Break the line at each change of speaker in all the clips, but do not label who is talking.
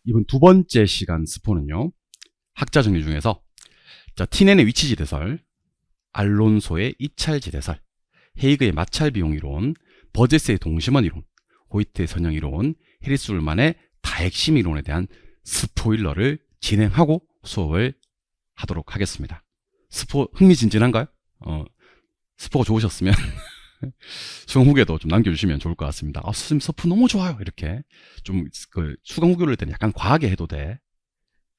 이번 두 번째 시간 스포는요. 학자 정리 중에서 티넨의 위치지대설, 알론소의 입찰지대설, 헤이그의 마찰비용 이론, 버제스의 동심원 이론, 호이트의 선형 이론, 해리스 울만의 다핵심 이론에 대한 스포일러를 진행하고 수업을 하도록 하겠습니다. 스포 흥미진진한가요? 스포가 좋으셨으면 수강 후기에도 좀 남겨주시면 좋을 것 같습니다. 선생님 스포 너무 좋아요. 이렇게 좀 수강 후기를 때는 약간 과하게 해도 돼.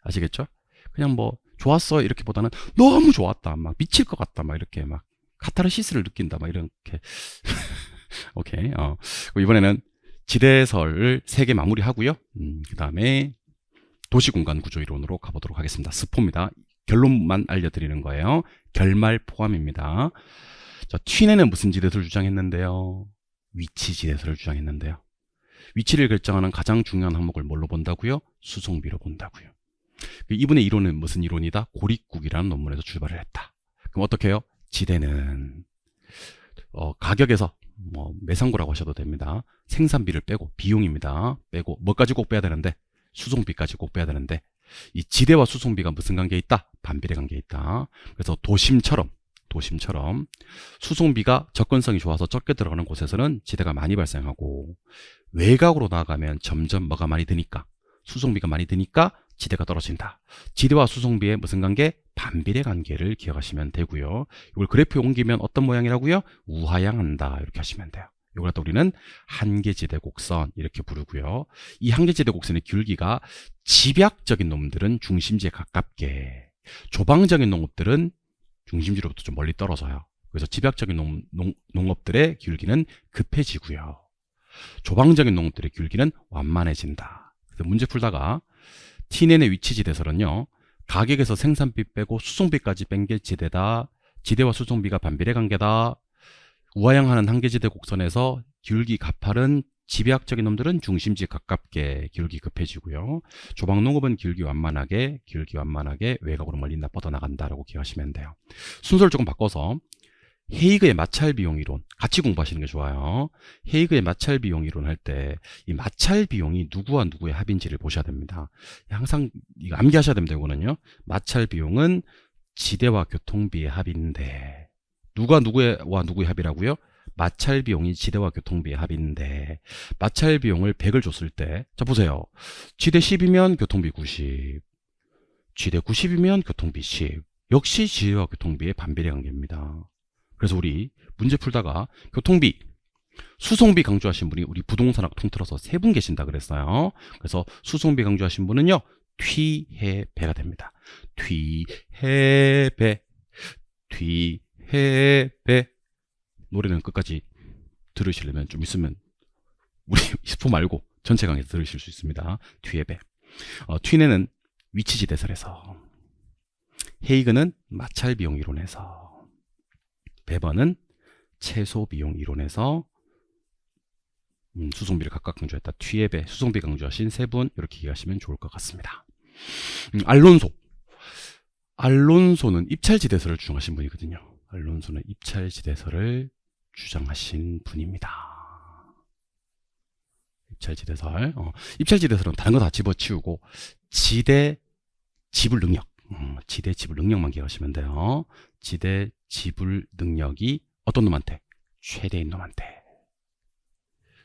아시겠죠? 그냥 뭐 좋았어 이렇게보다는 너무 좋았다, 막 미칠 것 같다, 막 이렇게 막 카타르시스를 느낀다, 막 이렇게. 오케이. 이번에는 지대설을 3개 마무리하고요. 그 다음에 도시공간 구조 이론으로 가보도록 하겠습니다. 스포입니다. 결론만 알려드리는 거예요. 결말 포함입니다. 튀넨은 무슨 지대설을 주장했는데요? 위치 지대설을 주장했는데요. 위치를 결정하는 가장 중요한 항목을 뭘로 본다고요? 수송비로 본다고요. 이분의 이론은 무슨 이론이다? 고립국이라는 논문에서 출발을 했다. 그럼 어떻게 해요? 지대는 가격에서 매상고라고 하셔도 됩니다. 생산비를 빼고, 비용입니다. 빼고 뭐까지 꼭 빼야 되는데? 수송비까지 꼭 빼야 되는데, 이 지대와 수송비가 무슨 관계에 있다? 반비례 관계에 있다. 그래서 도심처럼 수송비가 접근성이 좋아서 적게 들어가는 곳에서는 지대가 많이 발생하고, 외곽으로 나아가면 점점 뭐가 많이 드니까, 수송비가 많이 드니까 지대가 떨어진다. 지대와 수송비의 무슨 관계? 반비례 관계를 기억하시면 되고요. 이걸 그래프에 옮기면 어떤 모양이라고요? 우하향한다, 이렇게 하시면 돼요. 이걸 갖다 우리는 한계지대 곡선 이렇게 부르고요. 이 한계지대 곡선의 기울기가 집약적인 놈들은 중심지에 가깝게, 조방적인 농업들은 중심지로부터 좀 멀리 떨어져요. 그래서 집약적인 농업들의 기울기는 급해지고요. 조방적인 농업들의 기울기는 완만해진다. 그래서 문제 풀다가 티넨의 위치지대설은요, 가격에서 생산비 빼고 수송비까지 뺀 게 지대다. 지대와 수송비가 반비례 관계다. 우하향하는 한계지대 곡선에서 기울기 가파른 집약적인 놈들은 중심지에 가깝게 기울기 급해지고요. 조방농업은 기울기 완만하게 외곽으로 멀리 뻗어나간다라고 기억하시면 돼요. 순서를 조금 바꿔서 헤이그의 마찰비용 이론 같이 공부하시는 게 좋아요. 헤이그의 마찰비용 이론 할 때 이 마찰비용이 누구와 누구의 합인지를 보셔야 됩니다. 항상 이거 암기하셔야 됩니다. 이거는요. 마찰비용은 지대와 교통비의 합인데, 누가 누구와 누구의 합이라고요? 마찰비용이 지대와 교통비의 합인데, 마찰비용을 100을 줬을 때, 자 보세요. 지대 10이면 교통비 90, 지대 90이면 교통비 10. 역시 지대와 교통비의 반비례 관계입니다. 그래서 우리 문제 풀다가 교통비, 수송비 강조하신 분이 우리 부동산학 통틀어서 3분 계신다 그랬어요. 그래서 수송비 강조하신 분은요, 퇴해배가 됩니다. 퇴해배. 노래는 끝까지 들으시려면 좀 있으면 우리 스포 말고 전체 강의에서 들으실 수 있습니다. 퇴해배. 튀넨은 위치지대설에서, 헤이그는 마찰비용 이론에서, 베버는 최소비용 이론에서 수송비를 각각 강조했다. 퇴해배, 수송비 강조하신 3분 이렇게 이해하시면 좋을 것 같습니다. 알론소는 입찰지대설을 주장하신 분이거든요. 알론소는 입찰지대설을 주장하신 분입니다. 입찰지대설. 입찰지대설은 다른 거 다 집어치우고 지대 지불 능력, 지대 지불 능력만 기억하시면 돼요. 지대 지불 능력이 어떤 놈한테? 최대인 놈한테,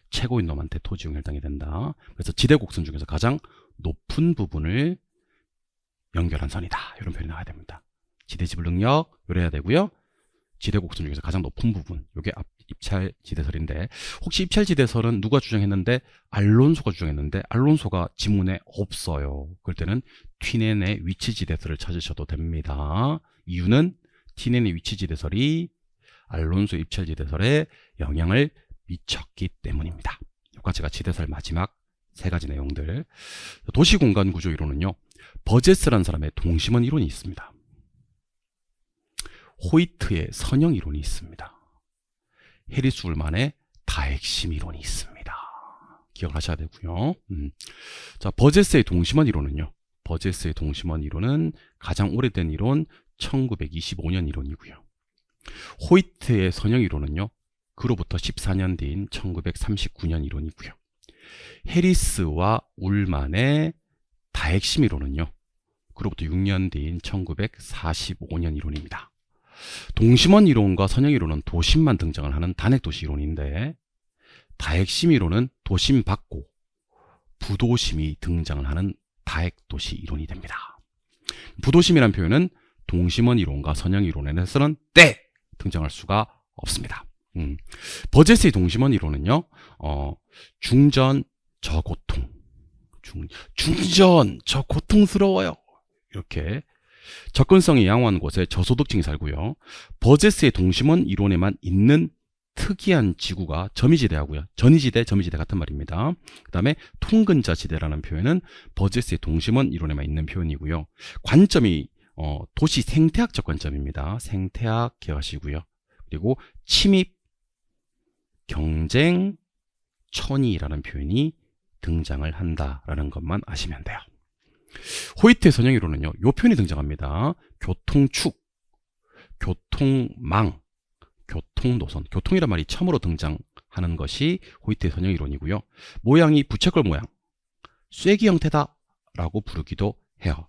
최고인 놈한테 토지용 혈당이 된다. 그래서 지대 곡선 중에서 가장 높은 부분을 연결한 선이다. 이런 표현이 나와야 됩니다. 지대 지불 능력 요래야 되고요. 지대 곡선 중에서 가장 높은 부분, 요게 입찰지대설인데, 혹시 입찰지대설은 누가 주장했는데? 알론소가 주장했는데, 알론소가 지문에 없어요. 그럴 때는 튀넨의 위치지대설을 찾으셔도 됩니다. 이유는 튀넨의 위치지대설이 알론소 입찰지대설에 영향을 미쳤기 때문입니다. 여기까지가 지대설 마지막 3가지 내용들. 도시공간 구조 이론은요, 버제스라는 사람의 동심원 이론이 있습니다. 호이트의 선형 이론이 있습니다. 해리스 울만의 다핵심 이론이 있습니다. 기억하셔야 되고요. 자, 버제스의 동심원 이론은요, 버제스의 동심원 이론은 가장 오래된 이론 1925년 이론이고요. 호이트의 선형 이론은요, 그로부터 14년 뒤인 1939년 이론이고요. 해리스와 울만의 다핵심 이론은요. 그로부터 6년 뒤인 1945년 이론입니다. 동심원 이론과 선형 이론은 도심만 등장을 하는 단핵도시 이론인데 다핵심 이론은 도심 밖고 부도심이 등장을 하는 다핵도시 이론이 됩니다. 부도심이라는 표현은 동심원 이론과 선형 이론에서는 때 등장할 수가 없습니다. 버제스의 동심원 이론은요, 중전 저고통, 중전 저 고통스러워요. 이렇게 접근성이 양호한 곳에 저소득층이 살고요. 버제스의 동심원 이론에만 있는 특이한 지구가 점이지대하고요. 전이지대, 점이지대 같은 말입니다. 그 다음에 통근자지대라는 표현은 버제스의 동심원 이론에만 있는 표현이고요. 관점이 도시 생태학적 관점입니다. 생태학 기억하시고요. 그리고 침입, 경쟁, 천이라는 표현이 등장을 한다라는 것만 아시면 돼요. 호이트의 선형 이론은요, 요 표현이 등장합니다. 교통축, 교통망, 교통노선, 교통이란 말이 처음으로 등장하는 것이 호이트의 선형 이론이고요. 모양이 부채꼴 모양, 쐐기 형태다라고 부르기도 해요.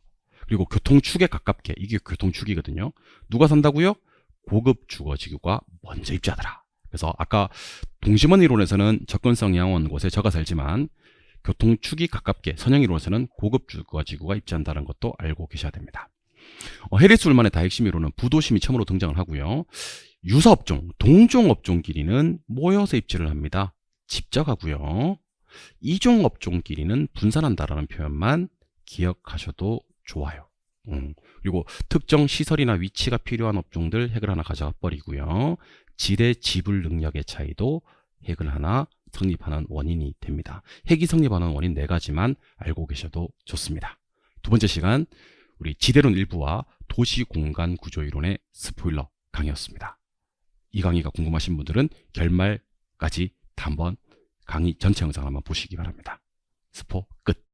그리고 교통축에 가깝게, 이게 교통축이거든요. 누가 산다고요? 고급 주거지구가 먼저 입지하더라. 그래서 아까 동심원 이론에서는 접근성 양호한 곳에 저가 살지만 교통축이 가깝게, 선형 이론에서는 고급 주거지구가 입지한다는 것도 알고 계셔야 됩니다. 해리스 울만의 다핵심 이론은 부도심이 처음으로 등장을 하고요. 유사업종, 동종업종끼리는 모여서 입지를 합니다. 집적하고요. 이종업종끼리는 분산한다라는 표현만 기억하셔도 좋아요. 그리고 특정 시설이나 위치가 필요한 업종들 핵을 하나 가져가 버리고요. 지대 지불 능력의 차이도 핵을 하나 성립하는 원인이 됩니다. 핵이 성립하는 원인 4가지만 알고 계셔도 좋습니다. 두 번째 시간, 우리 지대론 일부와 도시공간 구조이론의 스포일러 강의였습니다. 이 강의가 궁금하신 분들은 결말까지 한번 강의 전체 영상을 한번 보시기 바랍니다. 스포 끝.